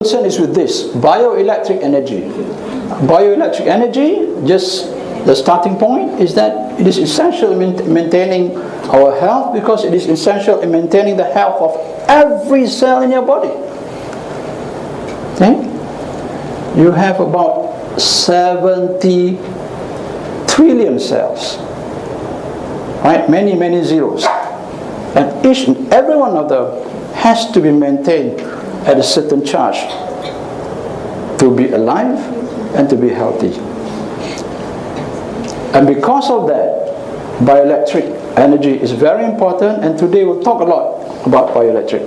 concern is with this, bioelectric energy. Bioelectric energy, just the starting point, is that it is essential in maintaining our health, because it is essential in maintaining the health of every cell in your body. Okay? You have about 70 trillion cells, right? Many, many zeros. And each and every one of them has to be maintained at a certain charge to be alive and to be healthy. And because of that, bioelectric energy is very important, and today we'll talk a lot about bioelectric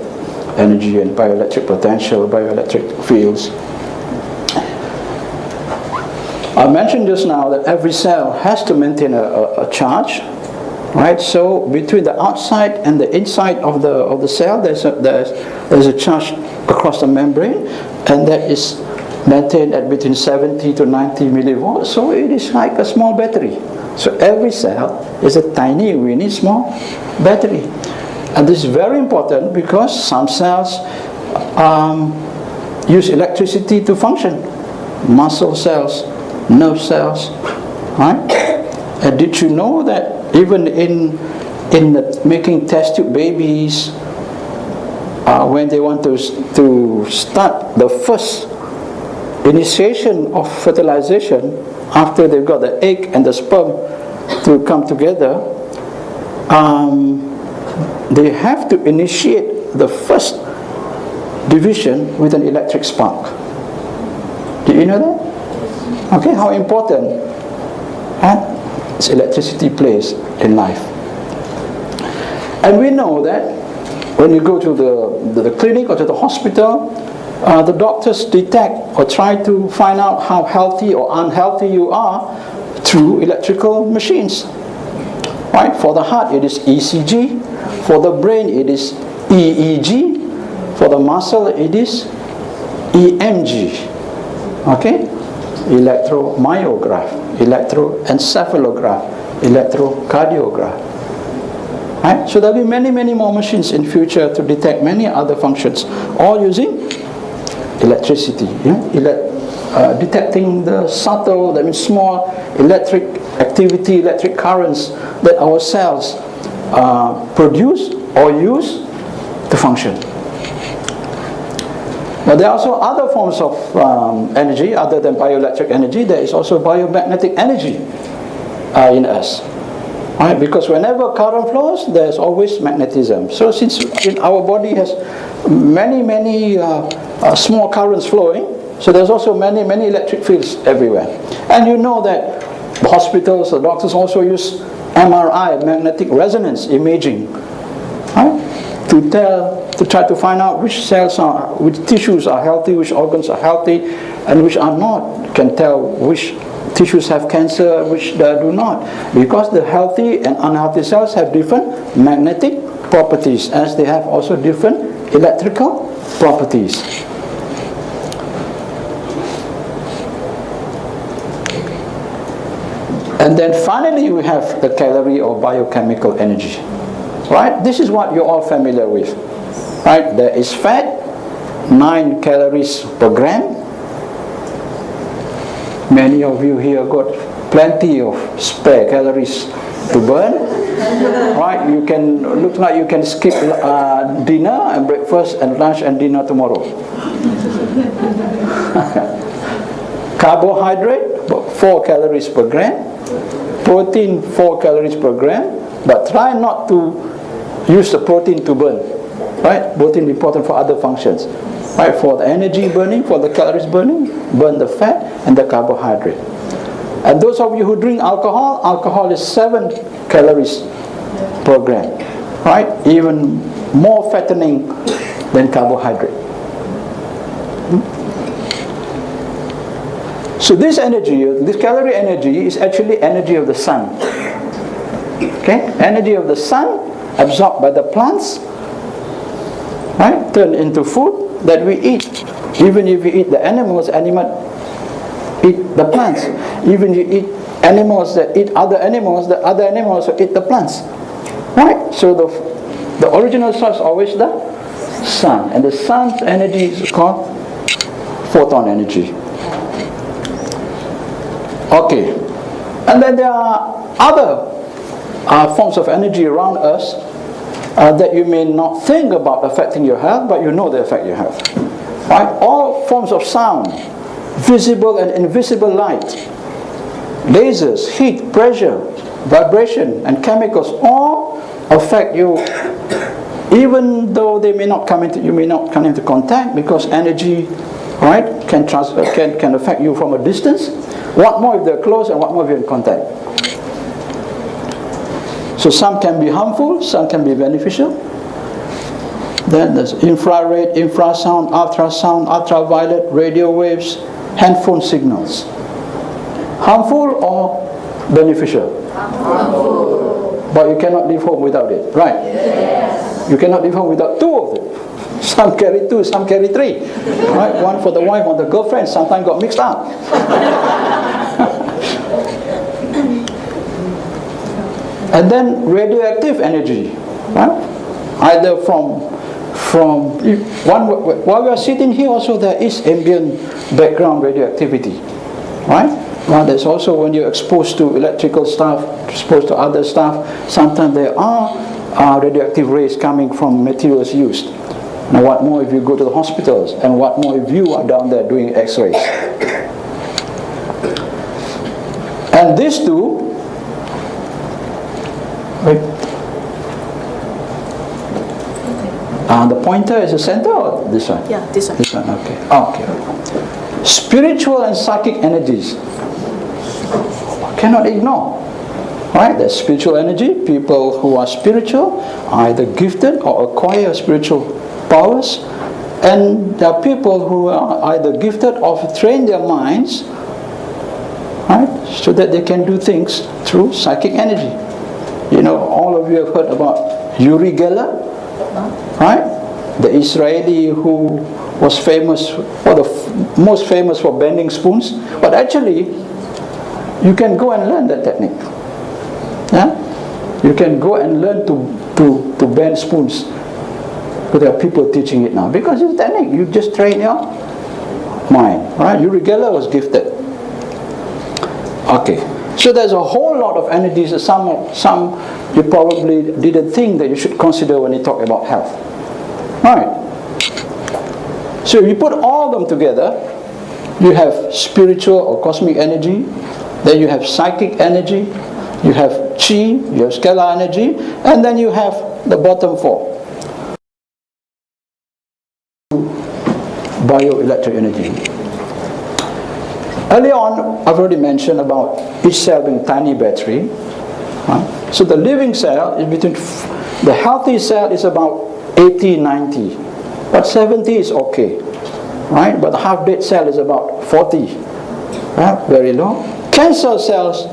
energy and bioelectric potential, bioelectric fields. I mentioned just now that every cell has to maintain a charge, right? So between the outside and the inside of the cell, there's a charge across the membrane, and that is maintained at between 70 to 90 millivolts. So it is like a small battery. So every cell is a tiny, weeny, small battery. And this is very important because some cells use electricity to function. Muscle cells, nerve cells, right? And did you know that even in making test tube babies, when they want to start the first initiation of fertilization, after they've got the egg and the sperm to come together, they have to initiate the first division with an electric spark. Do you know that? Okay, how important this electricity plays in life. And we know that when you go to the clinic or to the hospital, the doctors detect or try to find out how healthy or unhealthy you are through electrical machines. Right? For the heart, it is ECG. For the brain, it is EEG. For the muscle, it is EMG. Okay? Electromyograph, electroencephalograph, electrocardiograph. Right? So there will be many, many more machines in future to detect many other functions, all using electricity. Detecting the subtle, that means small electric activity, electric currents that our cells produce or use to function. But there are also other forms of energy other than bioelectric energy. There is also biomagnetic energy in us. Right? Because whenever current flows, there's always magnetism. So since our body has many, many small currents flowing, so there's also many, many electric fields everywhere. And you know that the hospitals, the doctors also use MRI, magnetic resonance imaging, right? To try to find out which cells which tissues are healthy, which organs are healthy, and which are not. Can tell which tissues have cancer, which do not. Because the healthy and unhealthy cells have different magnetic properties, as they have also different electrical properties. And then finally we have the calorie or biochemical energy. Right? This is what you're all familiar with. Right? There is fat, 9 calories per gram. Many of you here got plenty of spare calories to burn. Right? You can look like you can skip dinner and breakfast and lunch and dinner tomorrow. Carbohydrate, about 4 calories per gram. Protein, 4 calories per gram. But try not to use the protein to burn. Right? Protein is important for other functions. Right? For the energy burning, for the calories burning, burn the fat and the carbohydrate. And those of you who drink alcohol, alcohol is 7 calories per gram. Right? Even more fattening than carbohydrate. So this energy, this calorie energy, is actually energy of the sun. Okay? Energy of the sun absorbed by the plants, right? Turned into food that we eat. Even if you eat the animals, animals eat the plants. Even if you eat animals that eat other animals, the other animals will eat the plants. Right? So the original source is always the sun. And the sun's energy is called photon energy. Okay, and then there are other forms of energy around us that you may not think about affecting your health, but you know they affect your health. Right? All forms of sound, visible and invisible light, lasers, heat, pressure, vibration, and chemicals all affect you, even though they may not come into you may not come into contact, because energy, right, can affect you from a distance. What more if they're close, and what more if you're in contact? So some can be harmful, some can be beneficial. Then there's infrared, infrasound, ultrasound, ultraviolet, radio waves, handphone signals. Harmful or beneficial? Harmful. But you cannot leave home without it, right? Yes. You cannot leave home without two of them. Some carry two, some carry three. Right? One for the wife, one for the girlfriend, sometimes got mixed up. And then radioactive energy, right? Either from while we are sitting here, also there is ambient background radioactivity, right? Well, there's also when you're exposed to electrical stuff, exposed to other stuff, sometimes there are radioactive rays coming from materials used. Now what more if you go to the hospitals, and what more if you are down there doing x-rays? And these two, the pointer is the center, or this one? Yeah, this one. This one, okay. Okay. Spiritual and psychic energies cannot ignore. Right? There's spiritual energy. People who are spiritual are either gifted or acquire spiritual powers, and there are people who are either gifted or train their minds, right, so that they can do things through psychic energy. You know, all of you have heard about Uri Geller, right? The Israeli who was famous, or the most famous for bending spoons. But actually, you can go and learn that technique. Yeah? You can go and learn to bend spoons. But there are people teaching it now, because it's a technique. You just train your mind, right? Uri Geller was gifted. Okay. So there's a whole lot of energies. Some you probably didn't think that you should consider when you talk about health. Right. So if you put all of them together, you have spiritual or cosmic energy, then you have psychic energy, you have chi, you have scalar energy, and then you have the bottom four. Bioelectric energy. Earlier on, I've already mentioned about each cell being tiny battery. Right? So the living cell is between, the healthy cell is about 80, 90. But 70 is okay. Right? But the half-dead cell is about 40. Right? Very low. Cancer cells,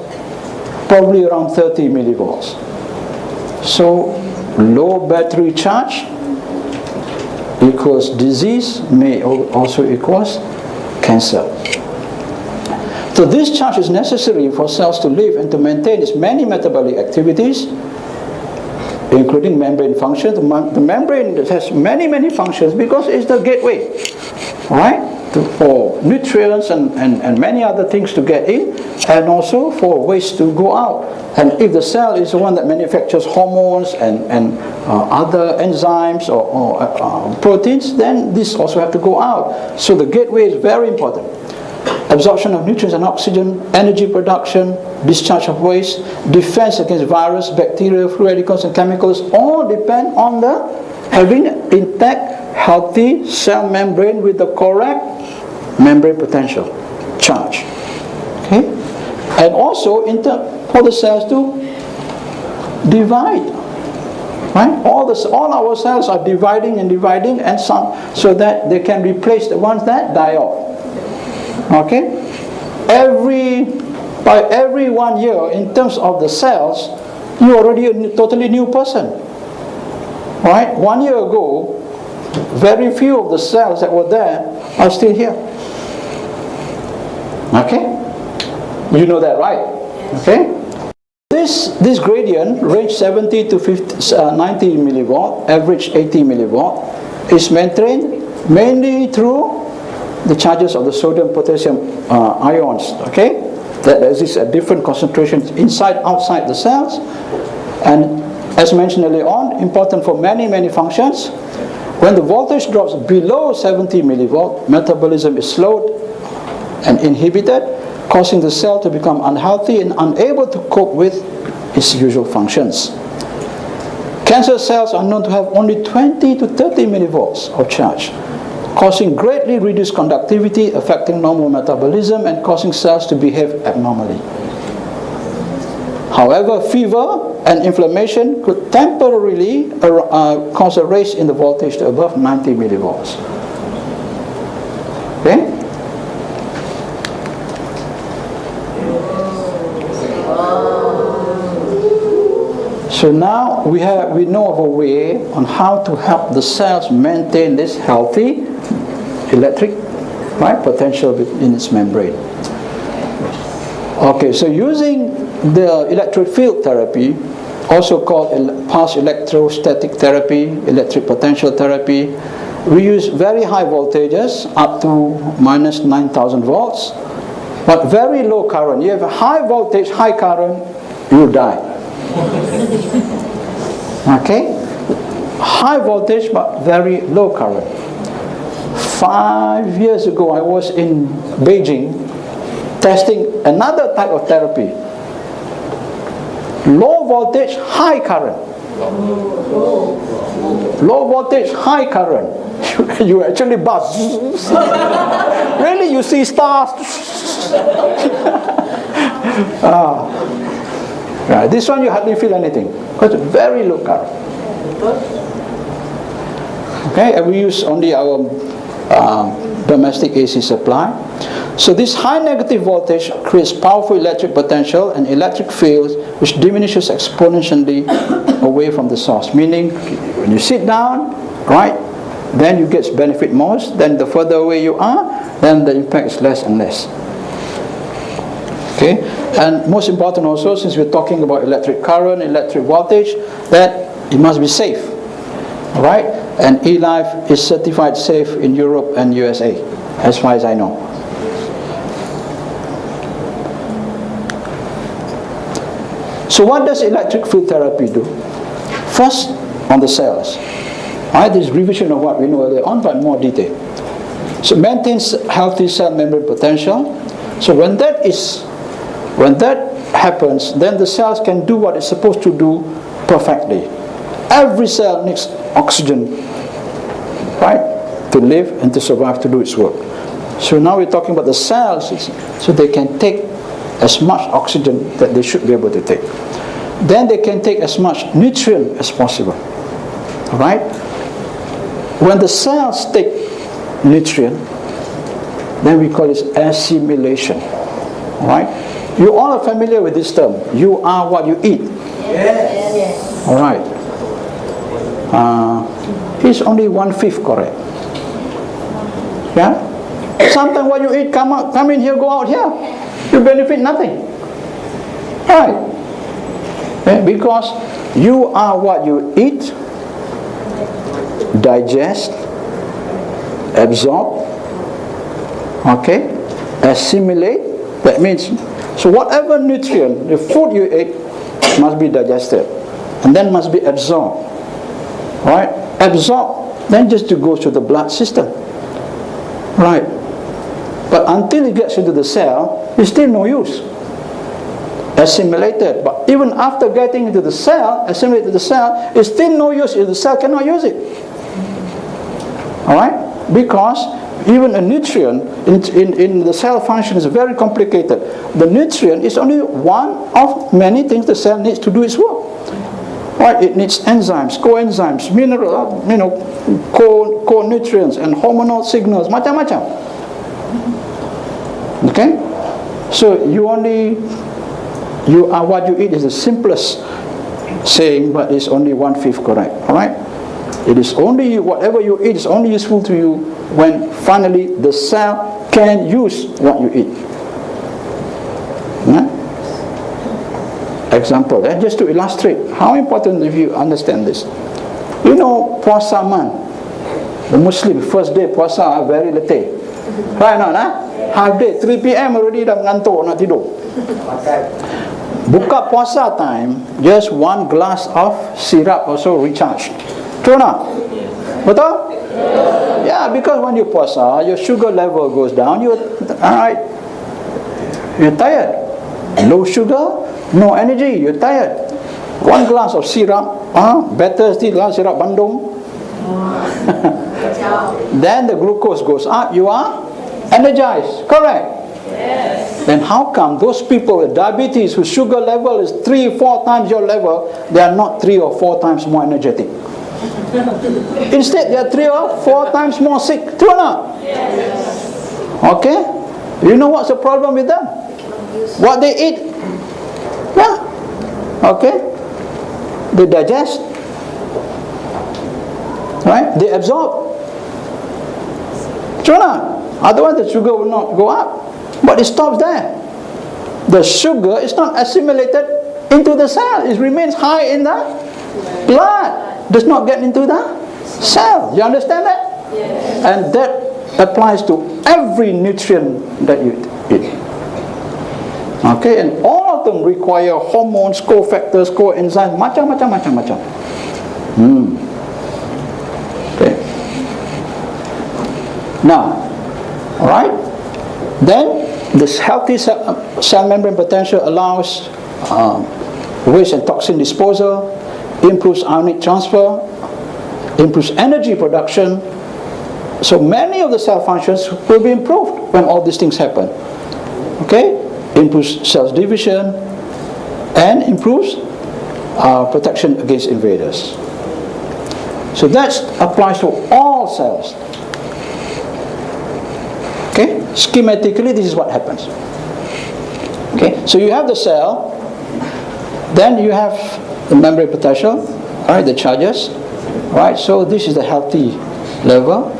probably around 30 millivolts. So low battery charge equals disease, may also equals cancer. So this charge is necessary for cells to live and to maintain its many metabolic activities, including membrane function. The membrane has many functions because it's the gateway, right? For nutrients and many other things to get in, and also for waste to go out. And if the cell is the one that manufactures hormones and other enzymes or proteins, then this also have to go out. So the gateway is very important. Absorption of nutrients and oxygen, energy production, discharge of waste, defense against virus, bacteria, free radicals and chemicals, all depend on the having intact, healthy cell membrane with the correct membrane potential charge. Okay? And also for the cells to divide. Right? All our cells are dividing and some, so that they can replace the ones that die off. Okay? By every 1 year, in terms of the cells, you're already a totally new person. Right? 1 year ago, very few of the cells that were there are still here. Okay? You know that, right? Okay? This gradient, range 70 to 90 millivolt, average 80 millivolt, is maintained mainly through the charges of the sodium potassium ions, okay, that exists at different concentrations inside, outside the cells. And as mentioned earlier on, important for many functions. When the voltage drops below 70 millivolt, metabolism is slowed and inhibited, causing the cell to become unhealthy and unable to cope with its usual functions. Cancer cells are known to have only 20 to 30 millivolts of charge, causing greatly reduced conductivity, affecting normal metabolism and causing cells to behave abnormally. However, fever and inflammation could temporarily cause a raise in the voltage to above 90 millivolts. Okay? So now we know of a way on how to help the cells maintain this healthy electric potential in its membrane. Okay, so using the electric field therapy, also called pulse electrostatic therapy, electric potential therapy, we use very high voltages up to minus 9,000 volts, but very low current. You have a high voltage, high current, you die. Okay? High voltage but very low current. 5 years ago I was in Beijing testing another type of therapy. Low voltage, high current. Low voltage, high current. You actually buzz. Really, you see stars. Right. This one you hardly feel anything because very low current. Okay, and we use only our domestic AC supply. So this high negative voltage creates powerful electric potential and electric fields which diminishes exponentially away from the source. Meaning, when you sit down, right, then you get benefit most. Then the further away you are, then the impact is less and less. Okay, and most important also, since we're talking about electric current, electric voltage, that it must be safe. All right, and eLife is certified safe in Europe and USA, as far as I know. So what does electric field therapy do? First, on the cells. All right, this is revision of what we know earlier on, but more detail. So maintains healthy cell membrane potential. So when that happens, then the cells can do what it's supposed to do perfectly. Every cell needs oxygen, right, to live and to survive, to do its work. So now we're talking about the cells, so they can take as much oxygen that they should be able to take. Then they can take as much nutrient as possible. All right? When the cells take nutrient, then we call this assimilation. All right? You all are familiar with this term. You are what you eat. Yes. All right. It's only 1/5 correct. Yeah. Sometimes what you eat come in here, go out here. You benefit nothing. Right? Because you are what you eat, digest, absorb, okay, assimilate. That means, so whatever nutrient, the food you ate must be digested and then must be absorbed. Right? Absorbed, then just to go to the blood system. Right? But until it gets into the cell, it's still no use. Assimilated, but even after getting into the cell, assimilated to the cell, it's still no use if the cell cannot use it. Alright? Because even a nutrient in the cell function is very complicated. The nutrient is only one of many things the cell needs to do its work. Right? It needs enzymes, coenzymes, mineral, co-nutrients and hormonal signals, macam-macam. Okay? So you are what you eat is the simplest saying, but it's only 1/5 correct. Alright? It is only whatever you eat is only useful to you when finally the cell can use what you eat. Example, just to illustrate how important if you understand this. You know, puasa man, the Muslim first day puasa are very letih. Right or not? Half day, 3 p.m. already dah mengantuk nak tidur. Buka puasa time, just 1 glass of syrup also recharge. True or not? Betul? Yeah, because when you puasa, your sugar level goes down. You're tired. Low sugar, no energy. You're tired. 1 glass of syrup, better still syrup Bandung. Then the glucose goes up. You are energized. Correct? Yes. Then how come those people with diabetes whose sugar level is 3-4 times your level, they are not 3 or 4 times more energetic? Instead, they are 3 or 4 times more sick. True or not? Yes. Okay? You know what's the problem with them? What they eat. Yeah. Okay? They digest. Right? They absorb. True or not? Otherwise the sugar will not go up. But it stops there. The sugar is not assimilated into the cell. It remains high in the blood. Does not get into the cell. You understand that? Yes. And that applies to every nutrient that you eat. Okay, and all of them require hormones, cofactors, coenzymes, macam. Okay. Now, alright, then this healthy cell membrane potential allows waste and toxin disposal, improves ionic transfer, improves energy production. So many of the cell functions will be improved when all these things happen. Okay, improves cells division and improves protection against invaders. So that applies to all cells. Okay, schematically this is what happens. Okay, so you have the cell, then you have the membrane potential, alright, the charges, right? So this is the healthy level.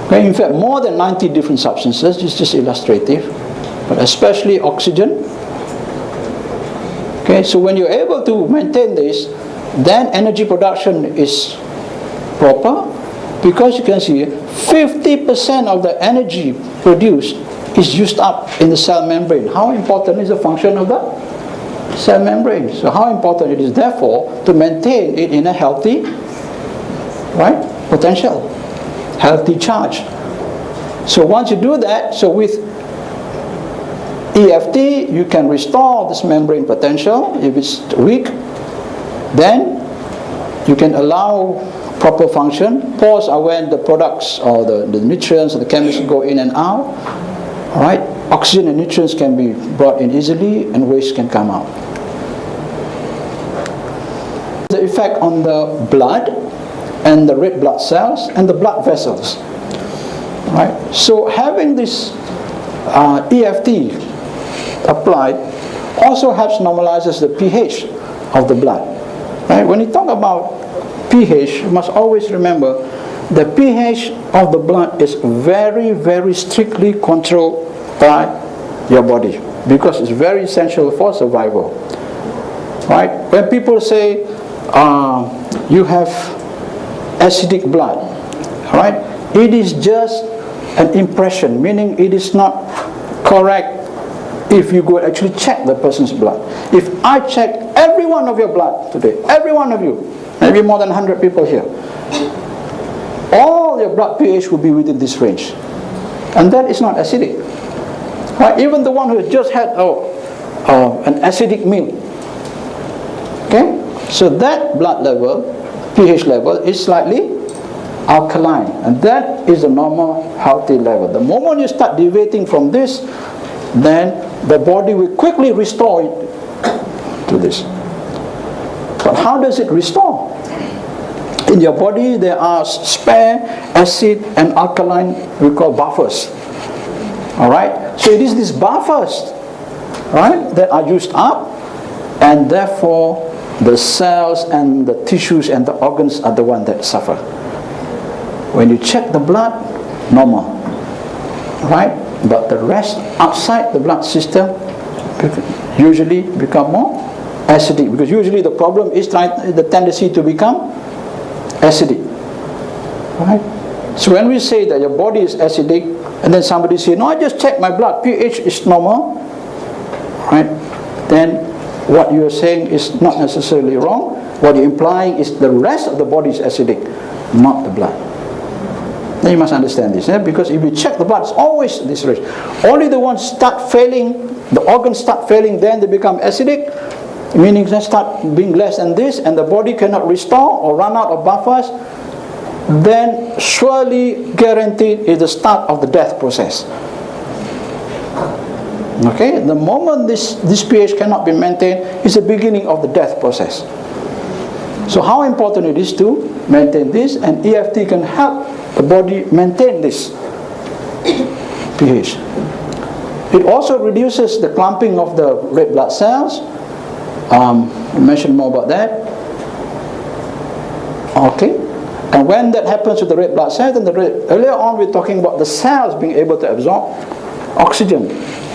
Okay, in fact, more than 90 different substances. This is just illustrative, but especially oxygen. Okay, so when you're able to maintain this, then energy production is proper, because you can see 50% of the energy produced is used up in the cell membrane. How important is the function of the cell membrane? So how important it is therefore to maintain it in a healthy, right, potential, healthy charge. So once you do that, so with EFT you can restore this membrane potential. If it's weak, then you can allow proper function. Pores are when the products or the nutrients or the chemicals go in and out. Alright, oxygen and nutrients can be brought in easily and waste can come out. The effect on the blood and the red blood cells and the blood vessels. Right? So having this EFT applied also helps normalizes the pH of the blood. Right? When you talk about pH, you must always remember the pH of the blood is very, very strictly controlled by your body, because it's very essential for survival. Right? When people say you have acidic blood, right? It is just an impression, meaning it is not correct if you go actually check the person's blood. If I check every one of your blood today, every one of you, maybe more than 100 people here, all your blood pH will be within this range, and that is not acidic. Right? Even the one who has just had an acidic meal, okay, so that blood level, pH level, is slightly alkaline, and that is the normal healthy level. The moment you start deviating from this, then the body will quickly restore it to this. But how does it restore? In your body there are spare acid and alkaline, we call buffers. Alright, so it is these buffers, right, that are used up, and therefore the cells and the tissues and the organs are the ones that suffer. When you check the blood, normal, right? But the rest outside the blood system usually become more acidic, because usually the problem is the tendency to become acidic, right? So when we say that your body is acidic, and then somebody says, no, I just checked my blood, pH is normal, right? Then what you are saying is not necessarily wrong. What you're implying is the rest of the body is acidic, not the blood. Then you must understand this, because if you check the blood, it's always this rich. Only the ones start failing, the organs start failing, then they become acidic, meaning they start being less than this, and the body cannot restore or run out of buffers, then surely guaranteed is the start of the death process. Okay, the moment this pH cannot be maintained is the beginning of the death process. So how important it is to maintain this, and EFT can help the body maintain this pH. It also reduces the clumping of the red blood cells. We mentioned more about that. Okay, and when that happens with the red blood cells, then earlier on we're talking about the cells being able to absorb oxygen.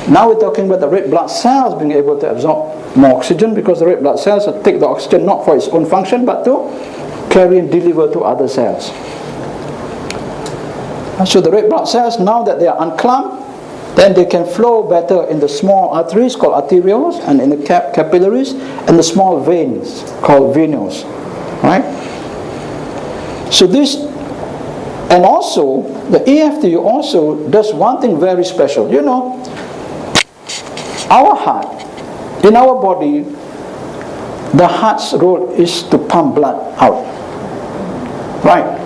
Now we're talking about the red blood cells being able to absorb more oxygen, because the red blood cells take the oxygen not for its own function but to carry and deliver to other cells. So the red blood cells, now that they are unclumped, then they can flow better in the small arteries called arterioles, and in the capillaries, and the small veins called venules, right? So this, and also the EFT also does one thing very special. You know, our heart, in our body, the heart's role is to pump blood out, right?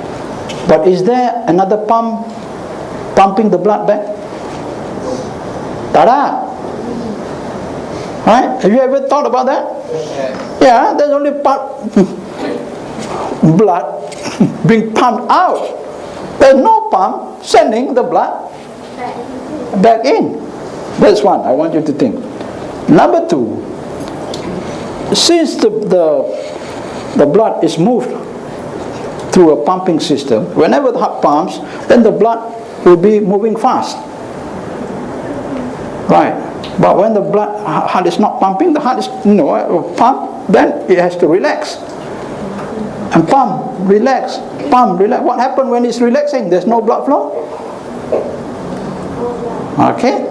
But is there another pump pumping the blood back? Tada! Right? Have you ever thought about that? Yeah, there's only blood being pumped out. There's no pump sending the blood back in. That's one I want you to think. Number two, since the blood is moved through a pumping system, whenever the heart pumps, then the blood will be moving fast. Right? But when the heart is not pumping, the heart is pump, then it has to relax. And pump, relax, pump, relax. What happens when it's relaxing? There's no blood flow. Okay?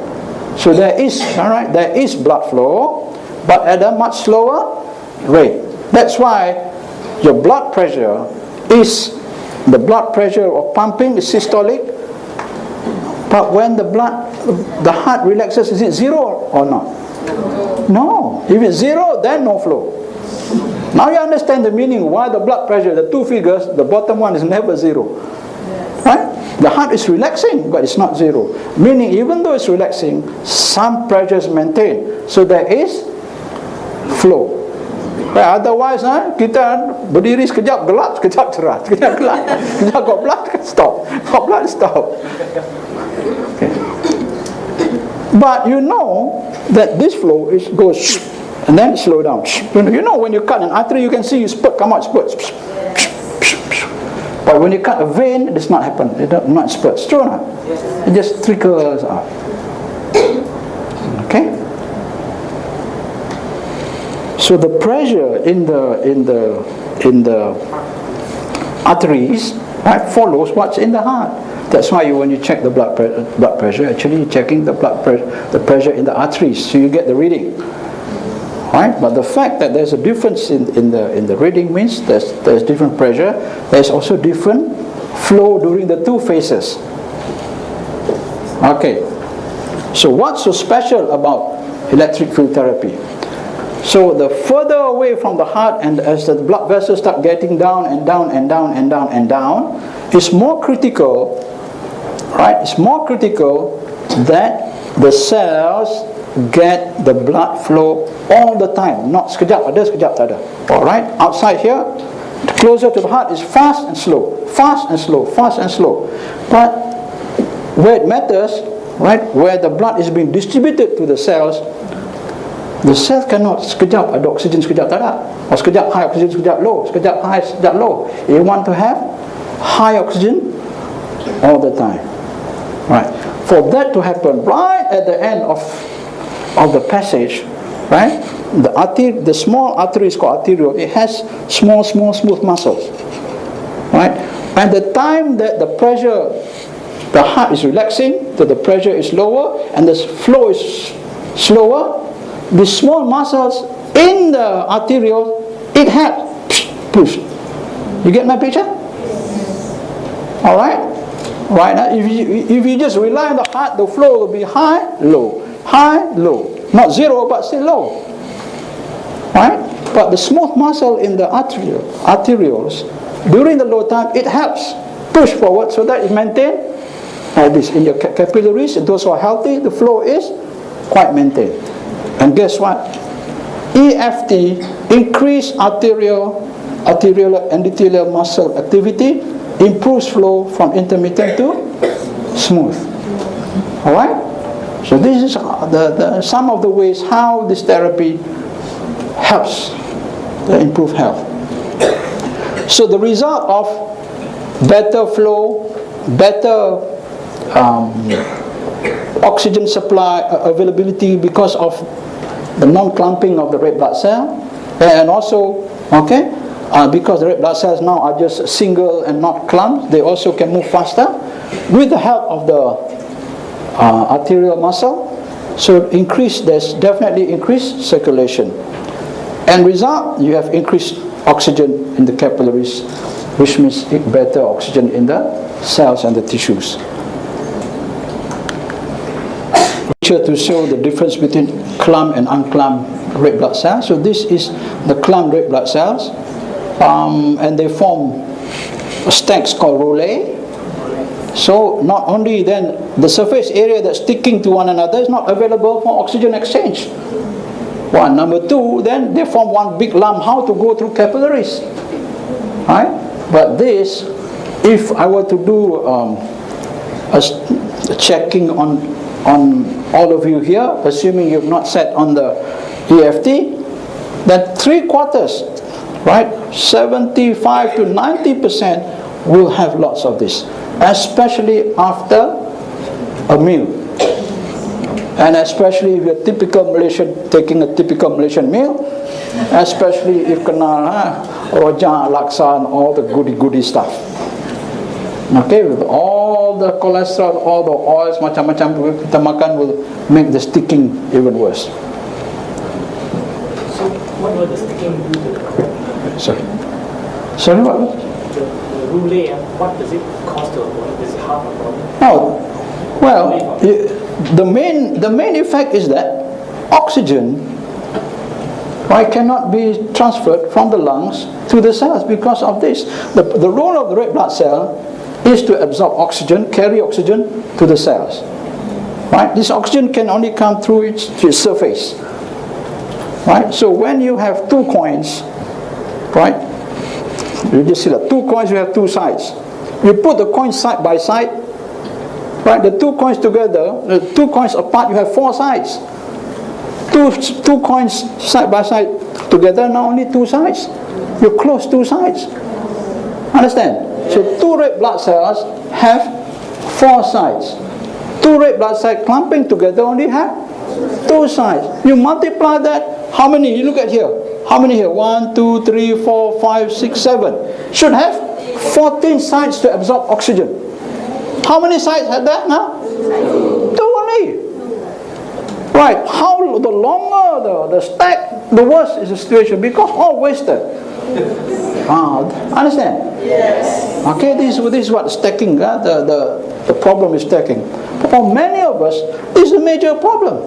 So there is blood flow, but at a much slower rate. That's why your blood pressure is, the blood pressure of pumping is systolic, but when the heart relaxes, is it zero or not? No. If it's zero, then no flow. Now you understand the meaning why the blood pressure, the two figures, the bottom one is never zero. Right? The heart is relaxing, but it's not zero. Meaning, even though it's relaxing, some pressure is maintained. So there is flow. Otherwise, kita berdiri sekejap gelap, sekejap cerah, sekejap gelap, sekejap got blood, stop, got blood, stop. Okay. But you know that this flow goes and then slow down. You know, when you cut an artery, you can see you spurt come out, spurt. But when you cut a vein, it does not happen. It does not spurt. It's true or not? It just trickles out. Okay. So the pressure in the arteries, right, follows what's in the heart. That's why when you check the blood pressure, actually you're checking the pressure in the arteries, so you get the reading. Right? But the fact that there's a difference in the reading means there's different pressure. There's also different flow during the two phases. Okay. So what's so special about electric field therapy? So the further away from the heart, and as the blood vessels start getting down and down and down and down and down, it's more critical, right? It's more critical that the cells get the blood flow all the time, not sekejap ada, sekejap tak ada. Alright, outside here, closer to the heart is fast and slow, fast and slow, fast and slow. But where it matters, right, where the blood is being distributed to the cells cannot sekejap ada oksigen, sekejap tak ada, or sekejap high oxygen, sekejap low, sekejap high, sekejap low. You want to have high oxygen all the time. Right. For that to happen right at the end of the passage, right? The small artery is called arteriole. It has small smooth muscles, right? And the time that the pressure, the heart is relaxing, that the pressure is lower and the flow is slower, the small muscles in the arteriole, it helps push. You get my picture? Alright? Right now, if you just rely on the heart, the flow will be high, low. High, low. Not zero, but still low. Right? But the smooth muscle in the arterioles, during the low time, it helps push forward so that it maintains like this. In your capillaries, those who are healthy, the flow is quite maintained. And guess what? EFT, increased arterial endothelial muscle activity, improves flow from intermittent to smooth. Alright? So this is some of the ways how this therapy helps to improve health. So the result of better flow, better oxygen supply availability because of the non-clumping of the red blood cell, and also, because the red blood cells now are just single and not clumped, they also can move faster with the help of the arterial muscle. So there's definitely increased circulation. End result, you have increased oxygen in the capillaries, which means better oxygen in the cells and the tissues. Picture to show the difference between clumped and unclumped red blood cells. So this is the clumped red blood cells, and they form stacks called rolae. So not only then the surface area that's sticking to one another is not available for oxygen exchange. One. Number two, then they form one big lump. How to go through capillaries? Right? But this, if I were to do a checking on all of you here, assuming you've not sat on the EFT, then 3/4, right, 75 to 90% will have lots of this, especially after a meal. And especially if you're typical Malaysian, taking a typical Malaysian meal, especially if kena rojak, laksa and all the goody stuff. Okay, with all the cholesterol, all the oils, macam-macam kita makan will make the sticking even worse. So what will the sticking do to the... Sorry, what? The rulae, what does it cause to the body? Does it harm the body? Oh, well, the main effect is that oxygen, right, cannot be transferred from the lungs to the cells because of this. The role of the red blood cell is to absorb oxygen, carry oxygen to the cells. Right? This oxygen can only come through its surface. Right? So when you have two coins, right, you just see that two coins, you have two sides. You put the coins side by side, right, the two coins together, the two coins apart, you have four sides. Two coins side by side together, now only two sides. You close two sides. Understand? So two red blood cells have four sides. Two red blood cells clumping together only have two sides. You multiply that, how many? You look at here. How many here? 1, 2, 3, 4, 5, 6, 7. Should have 14 sides to absorb oxygen. How many sides had that now? Two only. Right. How the longer the stack, the worse is the situation because all wasted. Understand? Yes. Okay, this is what stacking, the problem is stacking. For many of us, this is a major problem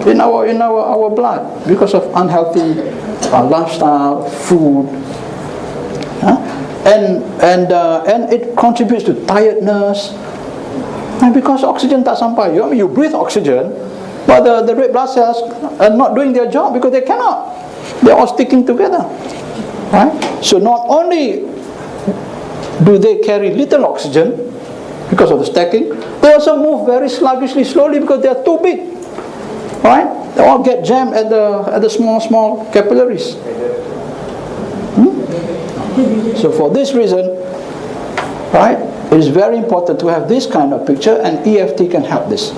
in our blood because of unhealthy lifestyle, food, and it contributes to tiredness, and because oxygen tak sampai. You breathe oxygen, but the red blood cells are not doing their job because they cannot. They're all sticking together. Right? So not only do they carry little oxygen because of the stacking, they also move very sluggishly, slowly because they are too big. Right? They all get jammed at the small capillaries. So for this reason, right, it is very important to have this kind of picture, and EFT can help this.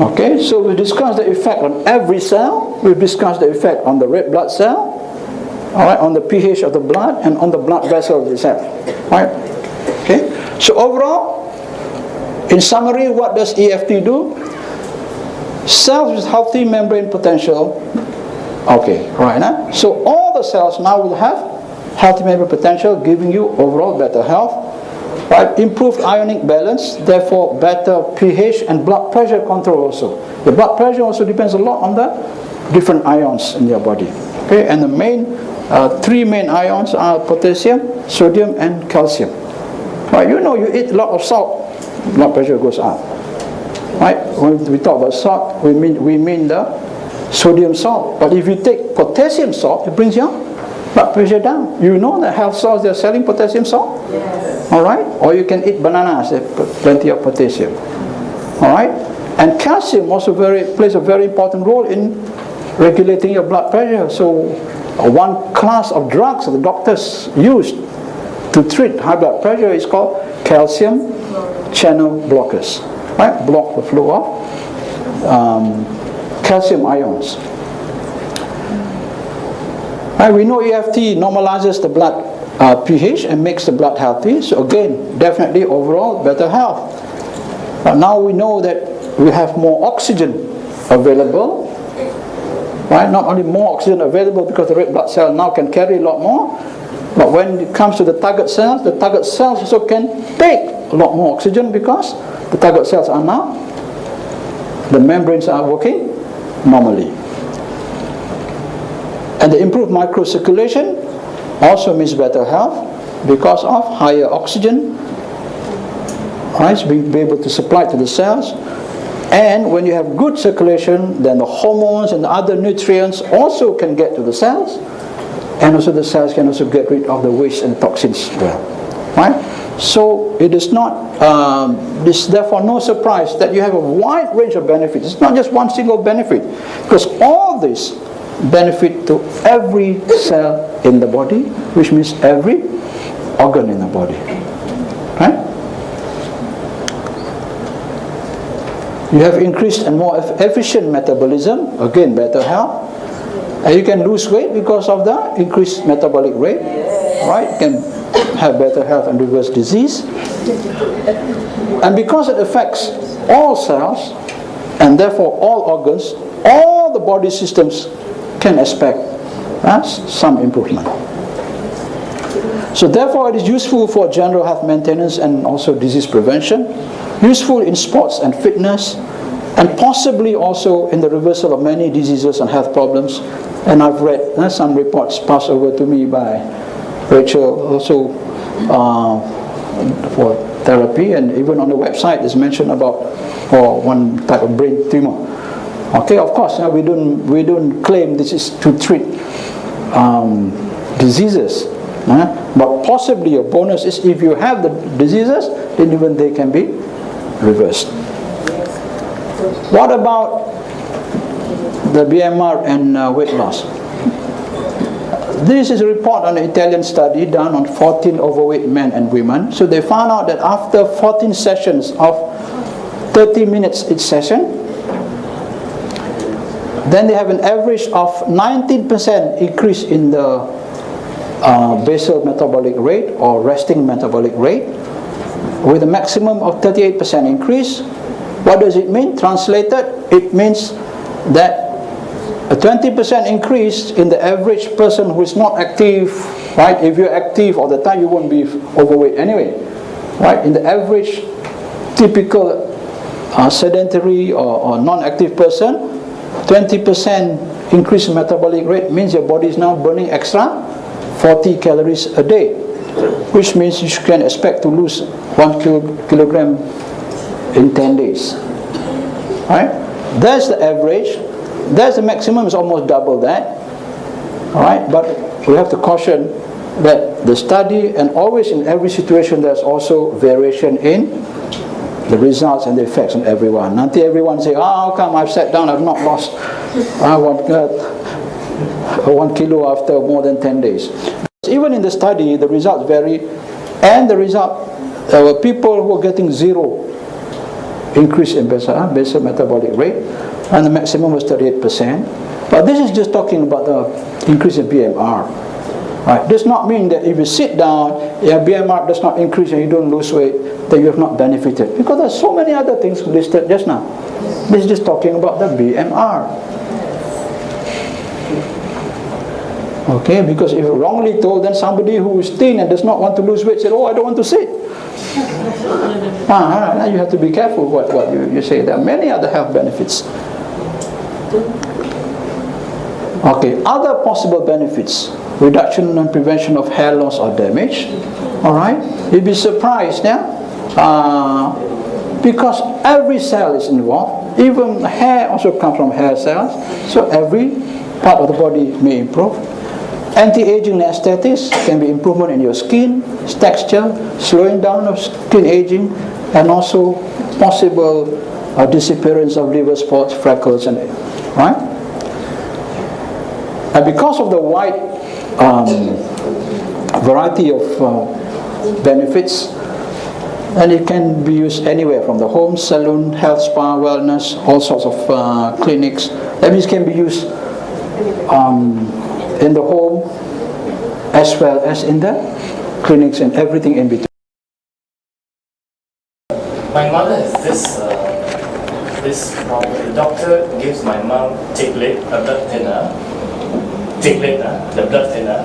Okay, so we discussed the effect on every cell. We've discussed the effect on the red blood cell, all right, on the pH of the blood, and on the blood vessel itself. Right? Okay. So overall, in summary, what does EFT do? Cells with healthy membrane potential. Okay, right now. So all the cells now will have healthy membrane potential, giving you overall better health. Right? Improved ionic balance, therefore better pH and blood pressure control also. The blood pressure also depends a lot on the different ions in your body. Okay, and the three main ions are potassium, sodium, and calcium. Right? You know, you eat a lot of salt, blood pressure goes up. Right? When we talk about salt, we mean the sodium salt. But if you take potassium salt, it brings your blood pressure down. You know that health stores, they're selling potassium salt? Yes. Alright? Or you can eat bananas, they put plenty of potassium. Alright? And calcium also plays a very important role in regulating your blood pressure. So one class of drugs that the doctors use to treat high blood pressure is called calcium channel blockers. Right? Block the flow of calcium ions. Right? We know EFT normalizes the blood pH and makes the blood healthy. So again, definitely overall better health. Now we know that we have more oxygen available. Right? Not only more oxygen available because the red blood cell now can carry a lot more, but when it comes to the target cells also can take a lot more oxygen because the target cells are now, the membranes are working normally. And the improved microcirculation also means better health because of higher oxygen, right, being able to supply to the cells. And when you have good circulation, then the hormones and the other nutrients also can get to the cells, and also the cells can also get rid of the waste and toxins as well. Right? So it is not, this therefore no surprise that you have a wide range of benefits. It's not just one single benefit, because all this benefit to every cell in the body, which means every organ in the body. Right? You have increased and more efficient metabolism, again better health. And you can lose weight because of the increased metabolic rate. Right? You can have better health and reverse disease. And because it affects all cells, and therefore all organs, all the body systems can expect some improvement. So therefore it is useful for general health maintenance and also disease prevention, useful in sports and fitness, and possibly also in the reversal of many diseases and health problems. And I've read some reports passed over to me by Rachel also for therapy, and even on the website is mentioned about for one type of brain tumor. Okay, of course, we don't claim this is to treat diseases, but possibly a bonus is if you have the diseases, then even they can be reversed. What about the BMR and weight loss? This is a report on an Italian study done on 14 overweight men and women. So they found out that after 14 sessions of 30 minutes each session, then they have an average of 19% increase in the basal metabolic rate or resting metabolic rate, with a maximum of 38% increase. What does it mean? Translated, it means that a 20% increase in the average person who is not active, right? If you're active all the time, you won't be overweight anyway, right? In the average typical sedentary or non-active person, 20% increase in metabolic rate means your body is now burning extra 40 calories a day, which means you can expect to lose 1 kilogram in 10 days. Right? That's the average. That's the maximum, is almost double that. Alright, but we have to caution that the study, and always in every situation there's also variation in the results and the effects on everyone. Not everyone say, how come I've sat down, I've not lost 1 kilo after more than 10 days. Even in the study, the results vary, and the result, there were people who were getting 0 increase in basal metabolic rate, and the maximum was 38%. But this is just talking about the increase in BMR. Right? Does not mean that if you sit down, your BMR does not increase and you don't lose weight, that you have not benefited. Because there's so many other things listed just now. This is just talking about the BMR. Okay, because if wrongly told, then somebody who is thin and does not want to lose weight said, oh, I don't want to sit. Now you have to be careful what you say. There are many other health benefits. Okay, other possible benefits. Reduction and prevention of hair loss or damage. Alright, you'd be surprised, yeah? Because every cell is involved. Even hair also comes from hair cells. So every part of the body may improve. Anti-aging aesthetics can be improvement in your skin, texture, slowing down of skin aging, and also possible disappearance of liver spots, freckles, and right. And because of the wide variety of benefits, and it can be used anywhere from the home, salon, health spa, wellness, all sorts of clinics. That means it can be used in the home as well as in the clinics and everything in between. My mother has this problem. The doctor gives my mom Tiglit, a blood thinner. Tiglit, the blood thinner,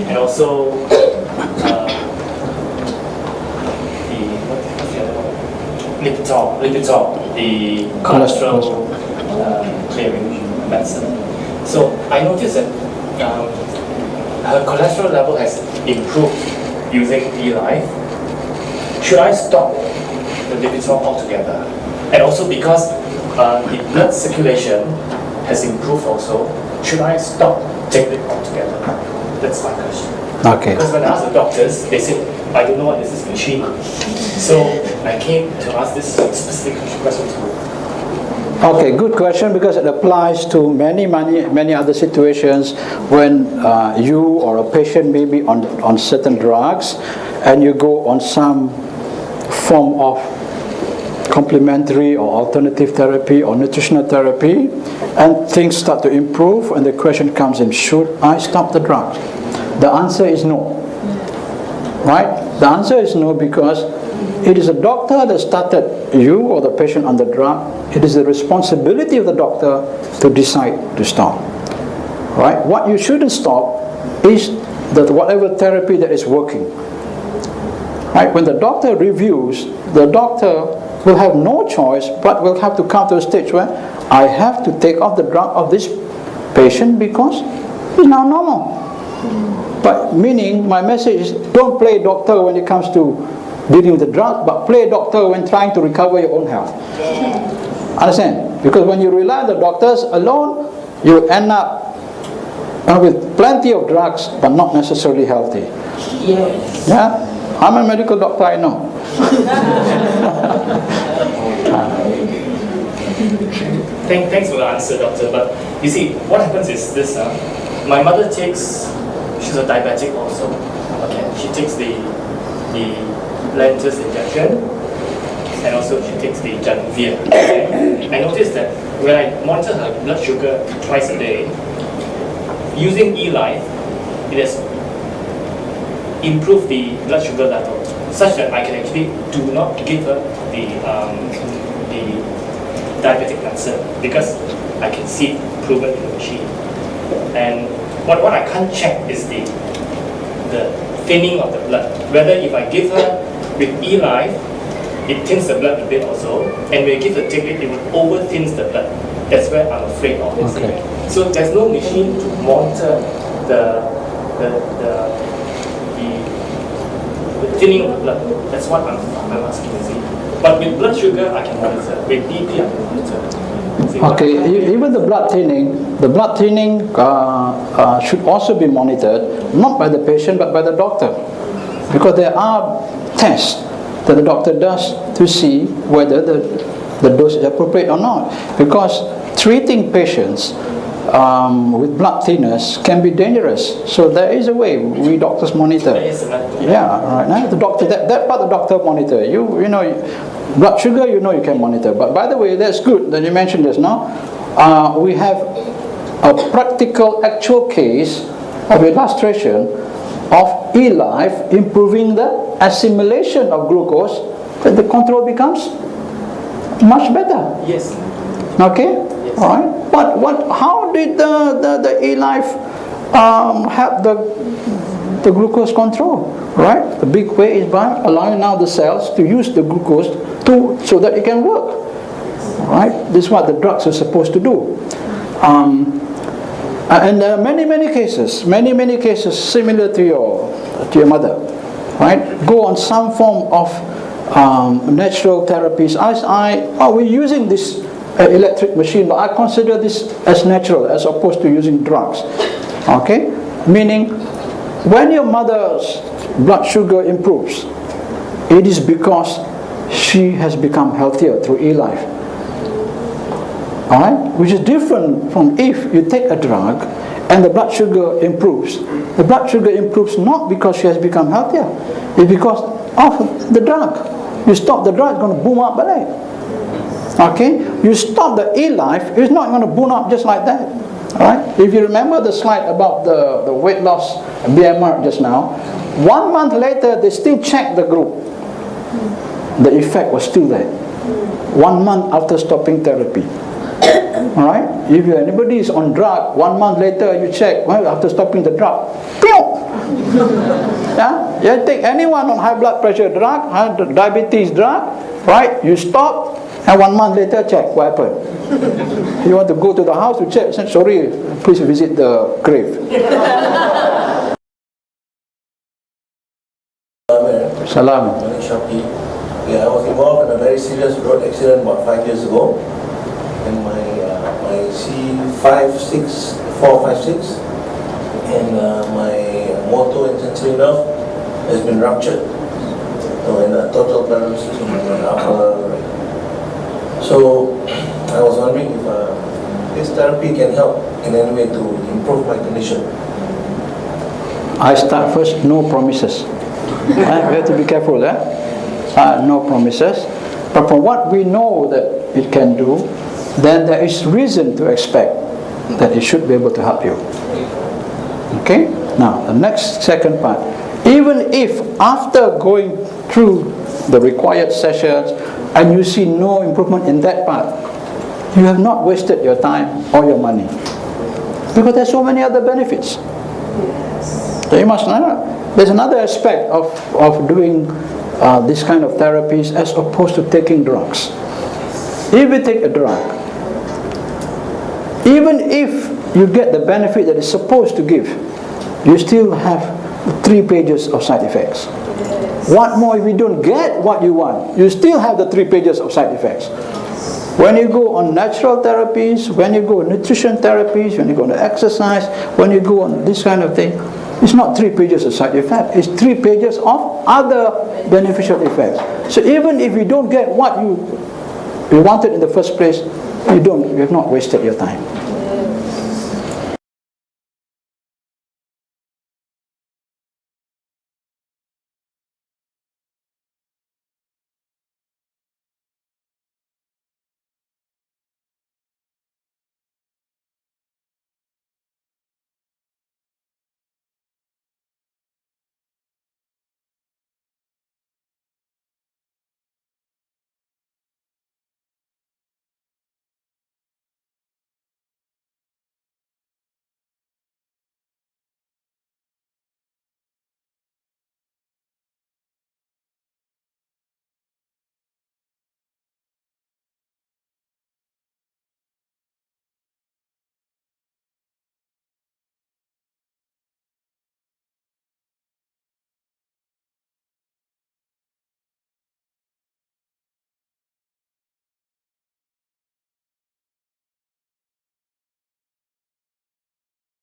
and also Lipitor, the cholesterol clearing medicine. So I noticed that her cholesterol level has improved using E-Life. Should I stop the Lipitor altogether? And also because the blood circulation has improved also, should I stop taking it altogether? That's my question. Okay. Because when I asked the doctors, they said, I don't know what is this machine. So I came to ask this specific question to you. Okay, good question, because it applies to many other situations when you or a patient may be on certain drugs and you go on some form of complementary or alternative therapy or nutritional therapy, and things start to improve, and the question comes in, should I stop the drug? The answer is no. Right? The answer is no, because it is a doctor that started you or the patient on the drug. It is the responsibility of the doctor to decide to stop. Right? What you shouldn't stop is that whatever therapy that is working. Right? When the doctor reviews, the doctor will have no choice but will have to come to a stage where I have to take off the drug of this patient because he's now normal. But meaning, my message is, don't play doctor when it comes to dealing with the drug, but play doctor when trying to recover your own health. Understand? Because when you rely on the doctors alone, you end up with plenty of drugs, but not necessarily healthy. Yes. Yeah? I'm a medical doctor, I know. Thanks for the answer, doctor. But you see, what happens is this: my mother takes, she's a diabetic also. Okay, she takes the Lantus injection, and also she takes the Januvia. Okay? I noticed that when I monitor her blood sugar twice a day, using E-Life, it has improved the blood sugar level, such that I can actually do not give her the diabetic medicine because I can see improvement in the machine. And what I can't check is the thinning of the blood. Whether if I give her with E-Life, it thins the blood a bit also, and when I give the Tiglit, it over thins the blood. That's where I'm afraid of this. Okay. So there's no machine to monitor the thinning of the blood. That's what I'm asking, you see. But with blood sugar, I can monitor. With BP, I can monitor. See, Okay, even the blood thinning should also be monitored, not by the patient, but by the doctor. Because there are tests that the doctor does to see whether the dose is appropriate or not. Because treating patients with blood thinners can be dangerous. So there is a way we doctors monitor. There is a method. Yeah, right. Now the doctor, that part the doctor monitor. You know, blood sugar, you know you can monitor. But by the way, that's good that you mentioned this now. We have a practical, actual case of illustration of e-life improving the assimilation of glucose, that the control becomes much better. Yes. Okay? Yes. All right. But how did the e-life help the glucose control? Right? The big way is by allowing now the cells to use the glucose so that it can work. Right? This is what the drugs are supposed to do. And there are many cases similar to your mother. Right? Go on some form of natural therapies. We're using this electric machine, but I consider this as natural as opposed to using drugs. Okay? Meaning, when your mother's blood sugar improves, it is because she has become healthier through e-life. Alright? Which is different from if you take a drug and the blood sugar improves. The blood sugar improves not because she has become healthier, it's because of the drug. You stop the drug, it's going to boom up balik. Okay? You stop the e-life, it's not going to boom up just like that. Alright? If you remember the slide about the weight loss AMIR just now, 1 month later they still checked the group. The effect was still there. 1 month after stopping therapy. Alright? If anybody is on drug, 1 month later you check, well, after stopping the drug, yeah? You take anyone on high blood pressure drug, diabetes drug, right? You stop, and 1 month later check what happened. You want to go to the house to check, sorry, please visit the grave. Salam. Yeah, I was involved in a very serious road accident about 5 years ago, and my C456, and my motor and sensory nerve has been ruptured, and a total paralysis in my upper right. So I was wondering if this therapy can help in any way to improve my condition. I start first, no promises. We have to be careful, no promises. But from what we know that it can do, then there is reason to expect that it should be able to help you. Okay? Now, the second part. Even if after going through the required sessions and you see no improvement in that part, you have not wasted your time or your money. Because there's so many other benefits. So you must know. There's another aspect of doing this kind of therapies as opposed to taking drugs. If you take a drug, even if you get the benefit that it's supposed to give, you still have 3 pages of side effects. What more if you don't get what you want? You still have the 3 pages of side effects. When you go on natural therapies, when you go on nutrition therapies, when you go on exercise, when you go on this kind of thing, it's not 3 pages of side effects, it's 3 pages of other beneficial effects. So even if you don't get what you wanted in the first place, you have not wasted your time.